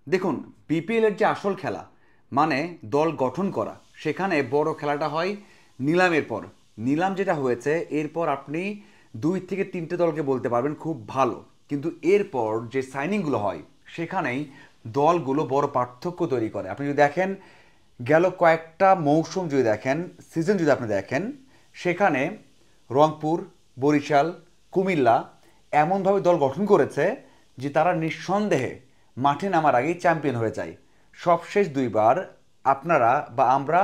দেখুন, বিপিএল এর যে আসল খেলা মানে দল গঠন করা, সেখানে বড় খেলাটা হয় নিলামের পর। নিলাম যেটা হয়েছে এরপর আপনি 2 থেকে 3টে দলকে বলতে পারবেন খুব ভালো, কিন্তু এরপর যে সাইনিংগুলো হয় সেখানেই দলগুলো বড় পার্থক্য তৈরি করে। আপনি যদি দেখেন গেল কয়েকটা মৌসুম যদি দেখেন, সিজন যদি আপনি দেখেন, সেখানে রংপুর, বরিশাল, কুমিল্লা এমনভাবে দল গঠন করেছে যে তারা নিঃসন্দেহে মাঠে নামার আগেই চ্যাম্পিয়ন হয়ে যায়। সবশেষ 2বার আপনারা বা আমরা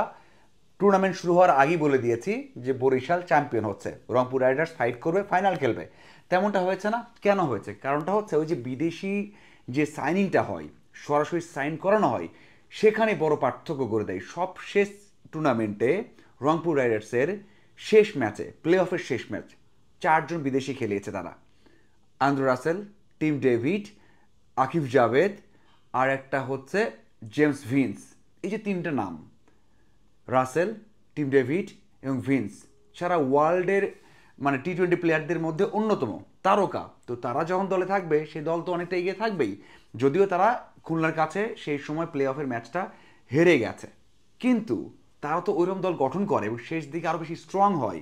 টুর্নামেন্ট শুরু হওয়ার আগেই বলে দিয়েছি যে বরিশাল চ্যাম্পিয়ন হচ্ছে, রংপুর রাইডার্স ফাইট করবে, ফাইনাল খেলবে। তেমনটা হয়েছে না? কেন হয়েছে? কারণটা হচ্ছে ওই যে বিদেশি যে সাইনিংটা হয়, সরাসরি সাইন করানো হয়, সেখানে বড় পার্থক্য করে দেয়। সব শেষ টুর্নামেন্টে রংপুর রাইডার্সের শেষ ম্যাচে, প্লে অফের শেষ ম্যাচ, 4জন বিদেশি খেলিয়েছে তারা। আন্দ্রু রাসেল, টিম ডেভিড, আকিব জাভেদ, আর একটা হচ্ছে জেমস ভিন্স। এই যে 3টে নাম, রাসেল, টিম ডেভিড এবং ভিন্স, সারা ওয়ার্ল্ডের মানে টি-20 প্লেয়ারদের মধ্যে অন্যতম তারকা। তো তারা যখন দলে থাকবে সেই দল তো অনেকটা এগিয়ে থাকবেই, যদিও তারা খুলনার কাছে সেই সময় প্লে অফের ম্যাচটা হেরে গেছে, কিন্তু তারা তো ওইরকম দল গঠন করে এবং শেষ দিকে আরও বেশি স্ট্রং হয়।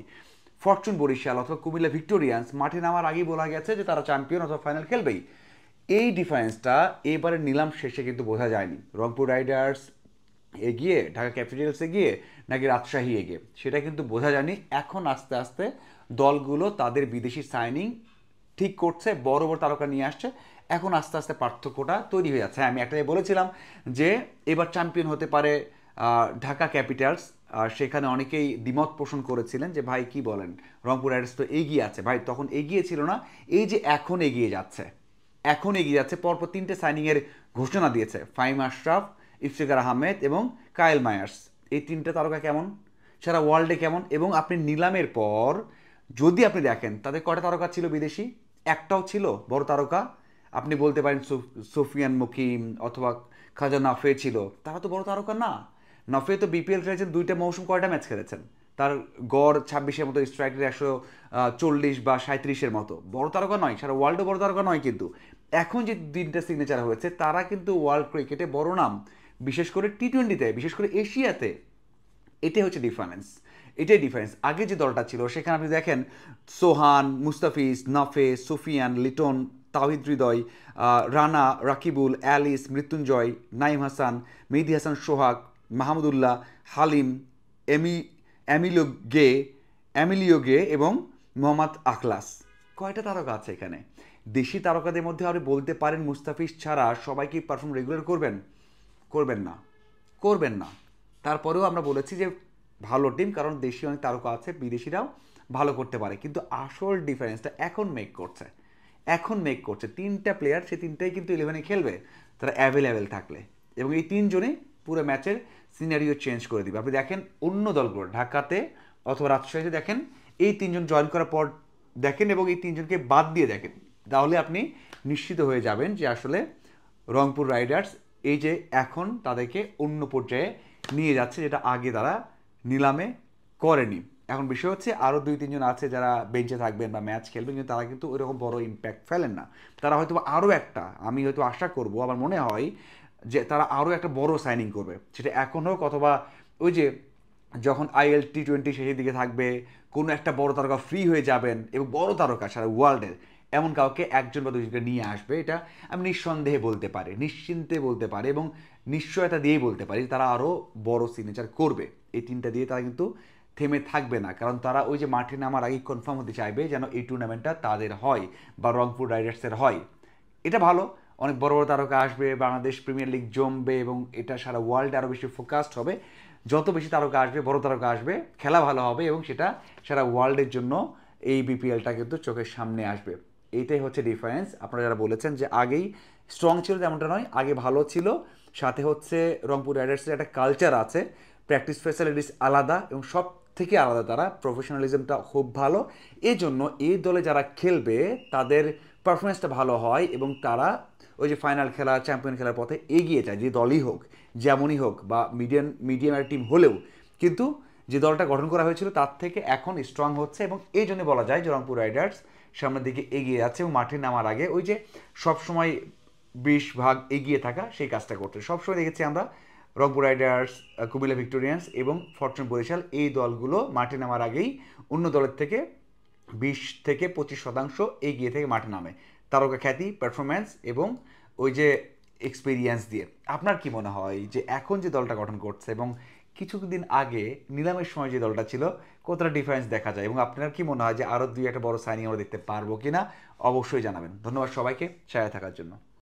ফরচুন বরিশাল অথবা কুমিল্লা ভিক্টোরিয়ান্স মাঠে নামার আগেই বলা গেছে যে তারা চ্যাম্পিয়ন অথবা ফাইনাল খেলবেই। এই ডিফারেন্সটা এবারে নিলাম শেষে কিন্তু বোঝা যায়নি। রংপুর রাইডার্স এগিয়ে, ঢাকা ক্যাপিটালস এগিয়ে, নাকি রাজশাহী এগিয়ে, সেটা কিন্তু বোঝা যায়নি। এখন আস্তে আস্তে দলগুলো তাদের বিদেশি সাইনিং ঠিক করছে, বড় বড় তারকা নিয়ে আসছে। এখন আস্তে আস্তে পার্থক্যটা তৈরি হয়ে যাচ্ছে। আমি একটাই বলেছিলাম যে এবার চ্যাম্পিয়ন হতে পারে ঢাকা ক্যাপিটালস। আর সেখানে অনেকেই দ্বিমত পোষণ করেছিলেন যে ভাই কি বলেন, রংপুর রাইডার্স তো এগিয়ে আছে। ভাই তখন এগিয়ে ছিল না, এই যে এখন এগিয়ে যাচ্ছে, এখন এগিয়ে যাচ্ছে। পরপর 3টে সাইনিংয়ের ঘোষণা দিয়েছে, ফাহিম আশরাফ, ইফতেখার আহমেদ এবং কায়েল মায়ার্স। এই 3টে তারকা কেমন, সারা ওয়ার্ল্ডে কেমন। এবং আপনি নিলামের পর যদি আপনি দেখেন তাদের কয়টা তারকা ছিল বিদেশি, একটাও ছিল বড় তারকা। আপনি বলতে পারেন সোফিয়ান মুকিম অথবা খাজা নাফে ছিল, তারা তো বড় তারকা না। নফে তো বিপিএল খেলেছেন 2টে মৌসুম, কয়টা ম্যাচ খেলেছেন, তার গড় 26-এর মতো, স্ট্রাইক রেট 140 বা 37-এর মতো, বড় তারকা নয়, সারা ওয়ার্ল্ডে বড় তারকা নয়। কিন্তু এখন যে 3টে সিগনেচার হয়েছে তারা কিন্তু ওয়ার্ল্ড ক্রিকেটে বড় নাম, বিশেষ করে টি-20তে, বিশেষ করে এশিয়াতে। এটাই হচ্ছে ডিফারেন্স, এটাই ডিফারেন্স। আগে যে দলটা ছিল সেখানে আপনি দেখেন সোহান, মুস্তাফিজ, নাফে, সুফিয়ান, লিটন, তাওহিদ হৃদয়, রানা, রাকিবুল, অ্যালিস, মৃত্যুঞ্জয়, নাইম হাসান, মেহেদি হাসান সোহাগ, মাহমুদুল্লাহ, হালিম, এমি অ্যামিলো গে অ্যামিলিও গে এবং মোহাম্মদ আখলাস। কয়টা তারকা আছে এখানে? দেশি তারকাদের মধ্যে আপনি বলতে পারেন মুস্তাফিজ ছাড়া সবাই কি পারফর্ম রেগুলার করবেন? করবেন না, করবেন না। তারপরেও আমরা বলেছি যে ভালো টিম, কারণ দেশি অনেক তারকা আছে, বিদেশিরাও ভালো করতে পারে। কিন্তু আসল ডিফারেন্সটা এখন মেক করছে, এখন মেক করছে 3টা প্লেয়ার, সে 3টাই কিন্তু 11-এ খেলবে তারা অ্যাভেলেবেল থাকলে, এবং এই 3জনই পুরো ম্যাচের সিনারিও চেঞ্জ করে দিবে। আপনি দেখেন অন্য দলগুলো ঢাকাতে অথবা রাজশাহীতে দেখেন, এই 3জন জয়েন করার পর দেখেন এবং এই 3জনকে বাদ দিয়ে দেখেন, তাহলে আপনি নিশ্চিত হয়ে যাবেন যে আসলে রংপুর রাইডার্স এই যে এখন তাদেরকে অন্য পর্যায়ে নিয়ে যাচ্ছে, যেটা আগে তারা নিলামে করেনি। এখন বিষয় হচ্ছে আরও 2-3জন আছে যারা বেঞ্চে থাকবেন বা ম্যাচ খেলবেন, কিন্তু তারা কিন্তু ওইরকম বড় ইম্প্যাক্ট ফেলেন না। তারা হয়তো আরও একটা, আমি হয়তো আশা করব, আমার মনে হয় যে তারা আরও একটা বড় সাইনিং করবে, সেটা এখন হোক অথবা ওই যে যখন আইএল টি-20 শেষের দিকে থাকবে, কোনো একটা বড় তারকা ফ্রি হয়ে যাবেন এবং বড় তারকা সারা ওয়ার্ল্ডের এমন কাউকে 1জন বা 2জনকে নিয়ে আসবে। এটা আমি নিঃসন্দেহে বলতে পারি, নিশ্চিন্তে বলতে পারি এবং নিশ্চয়তা দিয়েই বলতে পারি তারা আরও বড় সিগনেচার করবে। এই 3টা দিয়ে তারা কিন্তু থেমে থাকবে না, কারণ তারা ওই যে মাঠে নামার আগেই কনফার্ম হতে চাইবে যেন এই টুর্নামেন্টটা তাদের হয় বা রংপুর রাইডার্সের হয়। এটা ভালো, অনেক বড় বড় তারকা আসবে, বাংলাদেশ প্রিমিয়ার লিগ জমবে এবং এটা সারা ওয়ার্ল্ডে আরও বেশি ফোকাসড হবে। যত বেশি তারকা আসবে, বড় তারকা আসবে, খেলা ভালো হবে এবং সেটা সারা ওয়ার্ল্ডের জন্য এই বিপিএলটা কিন্তু চোখের সামনে আসবে। এইটাই হচ্ছে ডিফারেন্স। আপনারা যারা বলেছেন যে আগেই স্ট্রং ছিল, তেমনটা নয়, আগে ভালো ছিল। সাথে হচ্ছে রংপুর রাইডার্সের একটা কালচার আছে, প্র্যাকটিস ফ্যাসিলিটিস আলাদা এবং সব থেকে আলাদা, তারা প্রফেশনালিজমটা খুব ভালো। এই জন্য এই দলে যারা খেলবে তাদের পারফরমেন্সটা ভালো হয় এবং তারা ওই যে ফাইনাল খেলা, চ্যাম্পিয়ন খেলার পথে এগিয়ে যায়, যে দলই হোক, যেমনই হোক, বা মিডিয়াম একটা টিম হলেও কিন্তু যে দলটা গঠন করা হয়েছিল তার থেকে এখন স্ট্রং হচ্ছে। এবং এই জন্য বলা যায় যে রংপুর রাইডার্স সামনের দিকে এগিয়ে যাচ্ছে এবং মাঠে নামার আগে ওই যে সবসময় 20 ভাগ এগিয়ে থাকা সেই কাজটা করতে। সবসময় দেখেছি আমরা রংপুর রাইডার্স, কুমিল্লা ভিক্টোরিয়ান্স এবং ফরচুন বরিশাল এই দলগুলো মাঠে নামার আগেই অন্য দলের থেকে 20 থেকে 25% এগিয়ে থেকে মাঠে নামে, তারকা খ্যাতি, পারফরম্যান্স এবং ওই যে এক্সপিরিয়েন্স দিয়ে। আপনার কি মনে হয় যে এখন যে দলটা গঠন করছে এবং কিছুদিন আগে নিলামের সময় যে দলটা ছিল কতটা ডিফারেন্স দেখা যায়, এবং আপনার কি মনে হয় যে আরও দুই একটা বড় সাইনিং আমরা দেখতে পারবো কিনা? অবশ্যই জানাবেন। ধন্যবাদ সবাইকে সাথে থাকার জন্য।